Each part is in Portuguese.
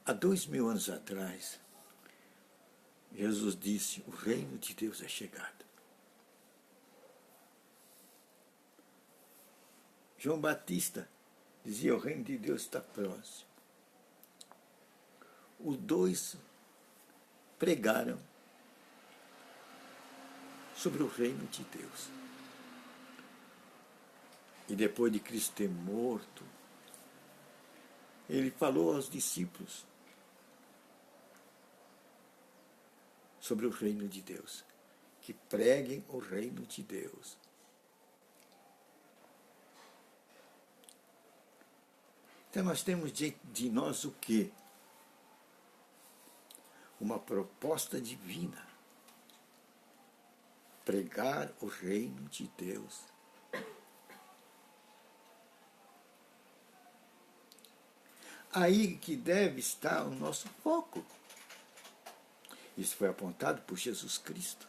Há 2000 anos atrás, Jesus disse: o reino de Deus é chegado. João Batista dizia: o reino de Deus está próximo. Os dois pregaram sobre o reino de Deus. E depois de Cristo ter morto, ele falou aos discípulos sobre o reino de Deus, que preguem o reino de Deus. Então nós temos diante de nós o quê? Uma proposta divina. Pregar o reino de Deus. Aí que deve estar o nosso foco. Isso foi apontado por Jesus Cristo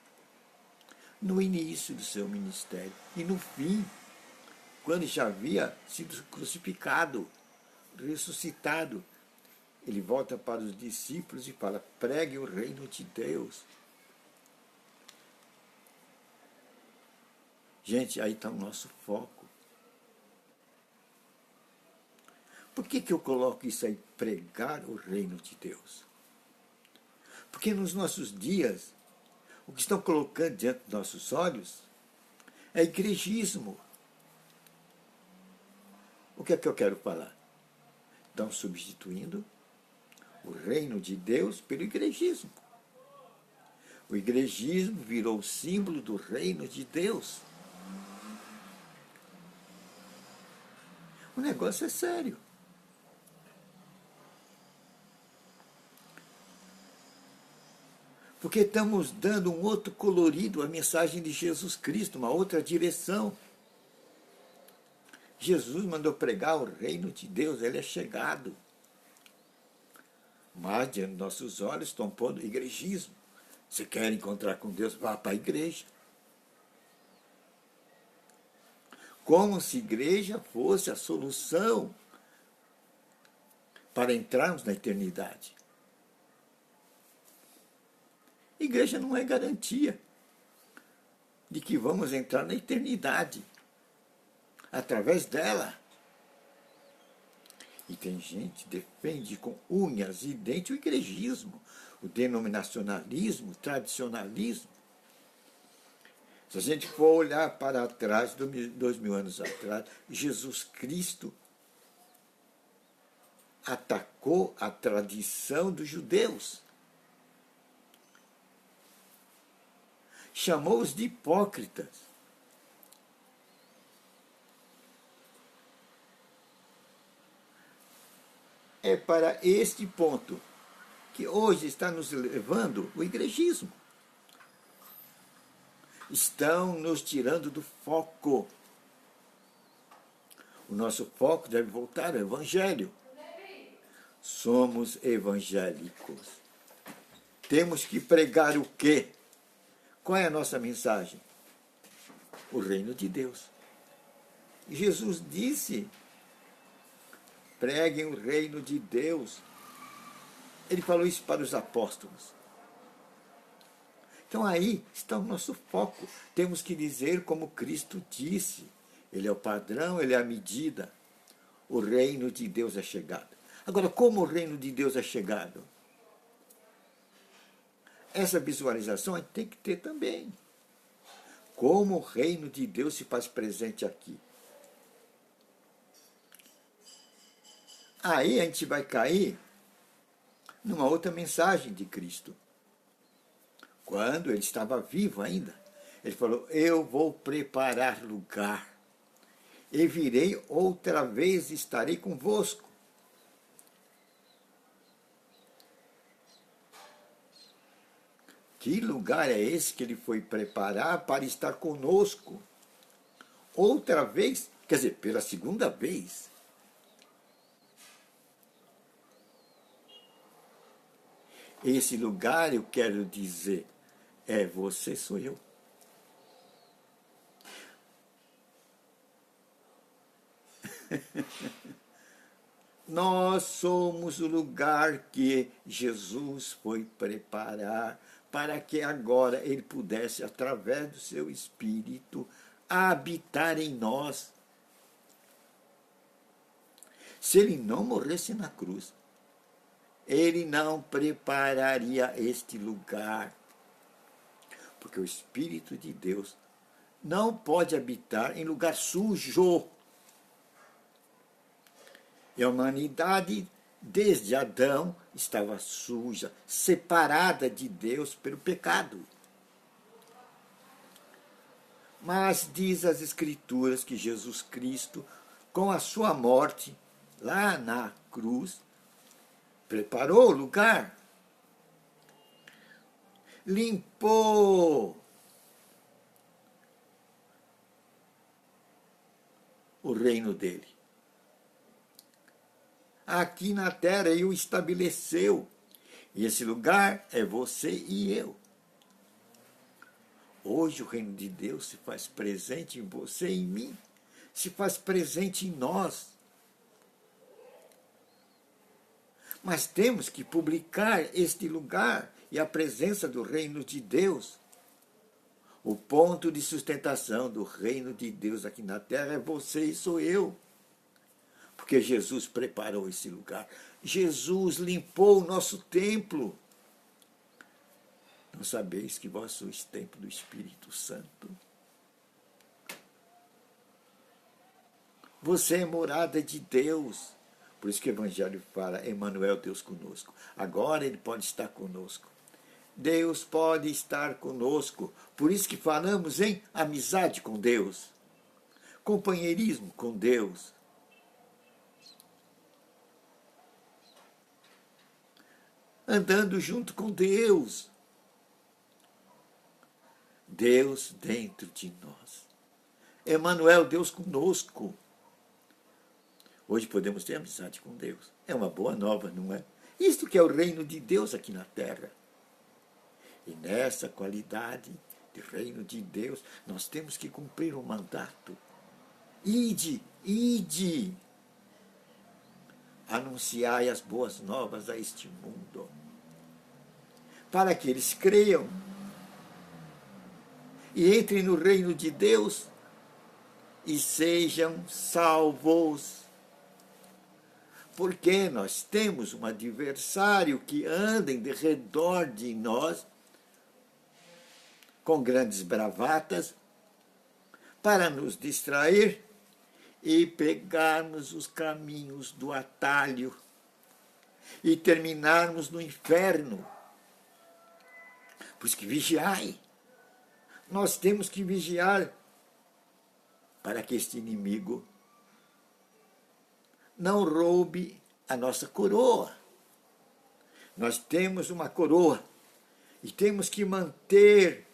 no início do seu ministério e no fim, quando já havia sido crucificado, ressuscitado. Ele volta para os discípulos e fala: pregue o reino de Deus. Gente, aí está o nosso foco. Por que eu coloco isso aí, pregar o reino de Deus? Porque nos nossos dias, o que estão colocando diante dos nossos olhos é igrejismo. O que é que eu quero falar? Estão substituindo o reino de Deus pelo igrejismo. O igrejismo virou o símbolo do reino de Deus. O negócio é sério. Porque estamos dando um outro colorido à mensagem de Jesus Cristo, uma outra direção. Jesus mandou pregar o reino de Deus, ele é chegado. Mas diante dos nossos olhos estão pondo igrejismo. Se quer encontrar com Deus, vá para a igreja. Como se igreja fosse a solução para entrarmos na eternidade. Igreja não é garantia de que vamos entrar na eternidade através dela. E tem gente que defende com unhas e dentes o igrejismo, o denominacionalismo, o tradicionalismo. Se a gente for olhar para trás, 2000 anos atrás, Jesus Cristo atacou a tradição dos judeus. Chamou-os de hipócritas. É para este ponto que hoje está nos levando o igrejismo. Estão nos tirando do foco. O nosso foco deve voltar ao Evangelho. Somos evangélicos. Temos que pregar o quê? Qual é a nossa mensagem? O reino de Deus. Jesus disse: preguem o reino de Deus. Ele falou isso para os apóstolos. Então aí está o nosso foco. Temos que dizer como Cristo disse. Ele é o padrão, ele é a medida. O reino de Deus é chegado. Agora, como o reino de Deus é chegado? Essa visualização a gente tem que ter também. Como o reino de Deus se faz presente aqui. Aí a gente vai cair numa outra mensagem de Cristo. Quando ele estava vivo ainda, ele falou: eu vou preparar lugar, e virei outra vez e estarei convosco. Que lugar é esse que ele foi preparar para estar conosco? Outra vez, quer dizer, pela segunda vez. Esse lugar, eu quero dizer, é você, sou eu. Nós somos o lugar que Jesus foi preparar para que agora ele pudesse, através do seu Espírito, habitar em nós. Se ele não morresse na cruz, ele não prepararia este lugar. Porque o Espírito de Deus não pode habitar em lugar sujo. E a humanidade, desde Adão, estava suja, separada de Deus pelo pecado. Mas diz as Escrituras que Jesus Cristo, com a sua morte, lá na cruz, preparou o lugar, limpou o reino dele. Aqui na terra ele o estabeleceu. E esse lugar é você e eu. Hoje o reino de Deus se faz presente em você e em mim. Se faz presente em nós. Mas temos que publicar este lugar e a presença do reino de Deus. O ponto de sustentação do reino de Deus aqui na terra é você e sou eu. Porque Jesus preparou esse lugar. Jesus limpou o nosso templo. Não sabeis que vós sois templo do Espírito Santo? Você é morada de Deus. Por isso que o Evangelho fala, Emmanuel, Deus conosco. Agora ele pode estar conosco. Deus pode estar conosco. Por isso que falamos em amizade com Deus. Companheirismo com Deus. Andando junto com Deus. Deus dentro de nós. Emmanuel, Deus conosco. Hoje podemos ter amizade com Deus. É uma boa nova, não é? Isto que é o reino de Deus aqui na terra. E nessa qualidade de reino de Deus, nós temos que cumprir um mandato. Ide, ide. Anunciai as boas novas a este mundo. Para que eles creiam e entrem no reino de Deus e sejam salvos. Porque nós temos um adversário que anda em redor de nós com grandes bravatas para nos distrair e pegarmos os caminhos do atalho e terminarmos no inferno. Por isso que vigiai. Nós temos que vigiar para que este inimigo não roube a nossa coroa. Nós temos uma coroa e temos que manter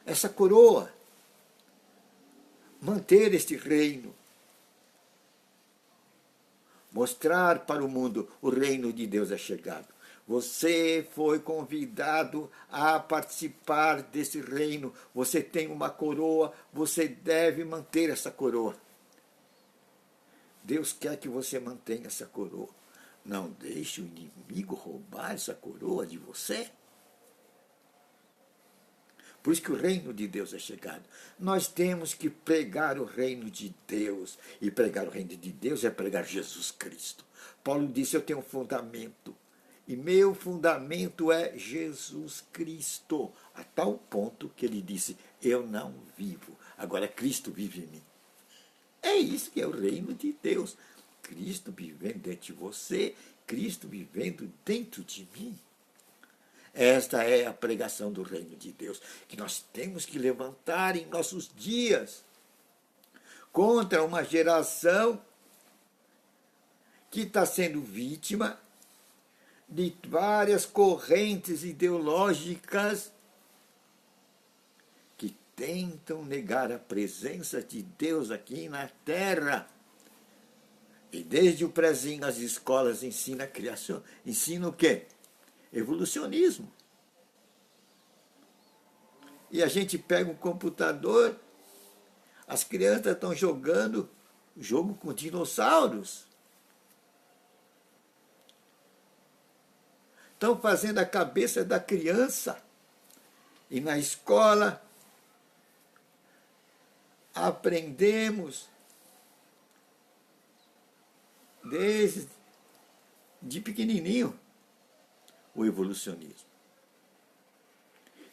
essa coroa, manter este reino, mostrar para o mundo o reino de Deus é chegado. Você foi convidado a participar desse reino. Você tem uma coroa, você deve manter essa coroa. Deus quer que você mantenha essa coroa. Não deixe o inimigo roubar essa coroa de você. Por isso que o reino de Deus é chegado. Nós temos que pregar o reino de Deus. E pregar o reino de Deus é pregar Jesus Cristo. Paulo disse, eu tenho um fundamento. E meu fundamento é Jesus Cristo. A tal ponto que ele disse, eu não vivo. Agora Cristo vive em mim. É isso que é o reino de Deus. Cristo vivendo dentro de você, Cristo vivendo dentro de mim. Esta é a pregação do reino de Deus, que nós temos que levantar em nossos dias contra uma geração que está sendo vítima de várias correntes ideológicas que tentam negar a presença de Deus aqui na Terra. E desde o prezinho as escolas ensinam a criação. Ensinam o quê? Evolucionismo. E a gente pega um computador, as crianças estão jogando jogo com dinossauros. Estão fazendo a cabeça da criança. E na escola aprendemos desde de pequenininho o evolucionismo.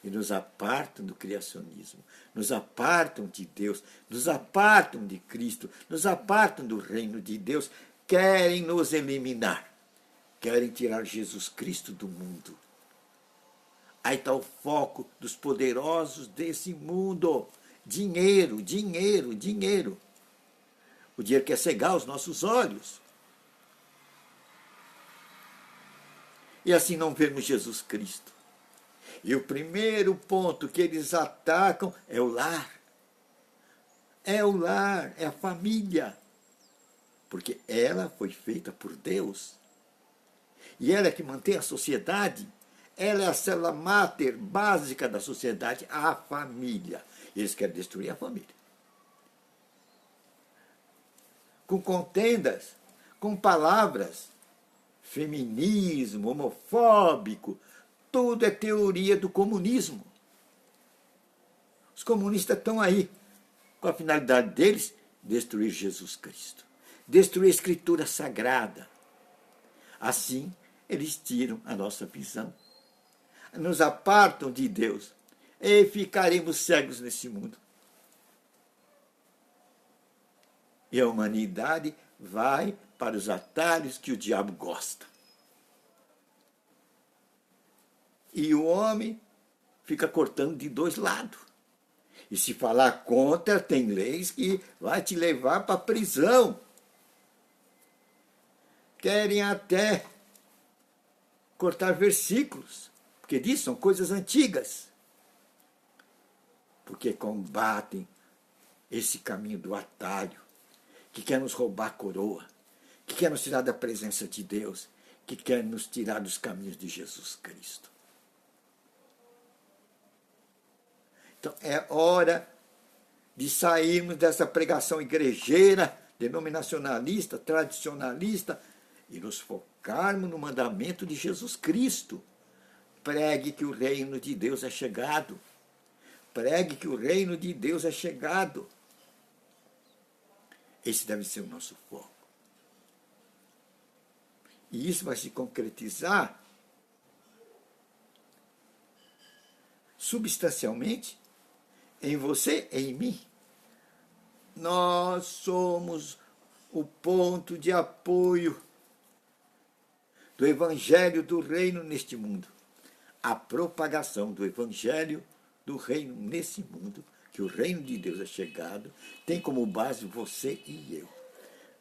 E nos apartam do criacionismo, nos apartam de Deus, nos apartam de Cristo, nos apartam do reino de Deus, querem nos eliminar, querem tirar Jesus Cristo do mundo. Aí está o foco dos poderosos desse mundo. Dinheiro, dinheiro, dinheiro. O dinheiro quer cegar os nossos olhos. E assim não vemos Jesus Cristo. E o primeiro ponto que eles atacam é o lar. É o lar, é a família. Porque ela foi feita por Deus. E ela é que mantém a sociedade. Ela é a célula máter básica da sociedade, a família. Eles querem destruir a família. Com contendas, com palavras, feminismo, homofóbico, tudo é teoria do comunismo. Os comunistas estão aí, com a finalidade deles, destruir Jesus Cristo. Destruir a Escritura Sagrada. Assim, eles tiram a nossa visão. Nos apartam de Deus. E ficaremos cegos nesse mundo. E a humanidade vai para os atalhos que o diabo gosta. E o homem fica cortando de dois lados. E se falar contra, tem leis que vai te levar para a prisão. Querem até cortar versículos, porque disso são coisas antigas. Porque combatem esse caminho do atalho, que quer nos roubar a coroa, que quer nos tirar da presença de Deus, que quer nos tirar dos caminhos de Jesus Cristo. Então é hora de sairmos dessa pregação igrejeira, denominacionalista, tradicionalista, e nos focarmos no mandamento de Jesus Cristo. Pregue que o reino de Deus é chegado. Pregue que o reino de Deus é chegado. Esse deve ser o nosso foco. E isso vai se concretizar substancialmente em você e em mim. Nós somos o ponto de apoio do evangelho do reino neste mundo. A propagação do evangelho do reino nesse mundo, que o reino de Deus é chegado, tem como base você e eu.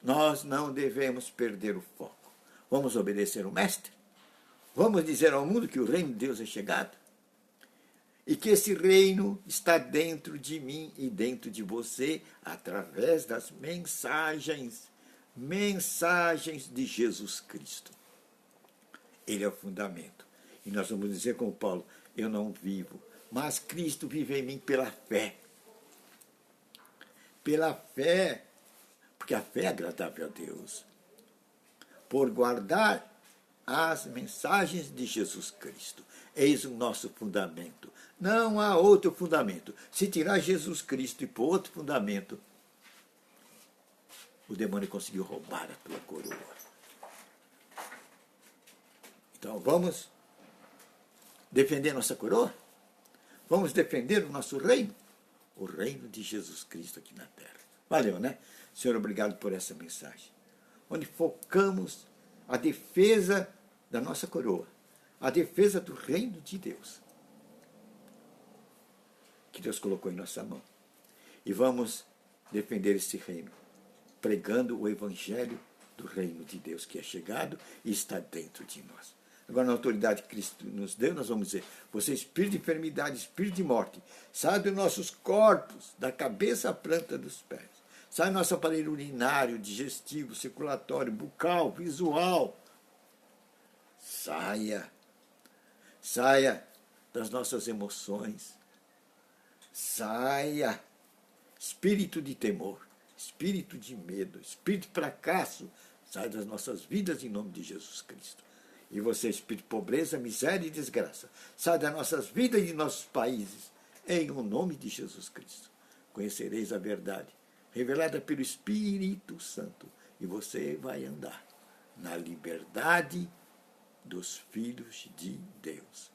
Nós não devemos perder o foco. Vamos obedecer o Mestre? Vamos dizer ao mundo que o reino de Deus é chegado? E que esse reino está dentro de mim e dentro de você, através das mensagens de Jesus Cristo. Ele é o fundamento. E nós vamos dizer como Paulo, eu não vivo, mas Cristo vive em mim pela fé. Pela fé, porque a fé é agradável a Deus. Por guardar as mensagens de Jesus Cristo. Eis o nosso fundamento. Não há outro fundamento. Se tirar Jesus Cristo e pôr outro fundamento, o demônio conseguiu roubar a tua coroa. Então vamos defender nossa coroa? Vamos defender o nosso reino? O reino de Jesus Cristo aqui na terra. Valeu, né? Senhor, obrigado por essa mensagem. Onde focamos a defesa da nossa coroa, a defesa do reino de Deus, que Deus colocou em nossa mão. E vamos defender esse reino, pregando o evangelho do reino de Deus, que é chegado e está dentro de nós. Agora, na autoridade que Cristo nos deu, nós vamos dizer, você espírito de enfermidade, espírito de morte, sai dos nossos corpos, da cabeça à planta dos pés. Sai do nosso aparelho urinário, digestivo, circulatório, bucal, visual. Saia. Saia das nossas emoções. Saia. Espírito de temor. espírito de medo, espírito de fracasso, sai das nossas vidas em nome de Jesus Cristo. E você, espírito de pobreza, miséria e desgraça, sai das nossas vidas e de nossos países, em o nome de Jesus Cristo. Conhecereis a verdade, revelada pelo Espírito Santo, e você vai andar na liberdade dos filhos de Deus.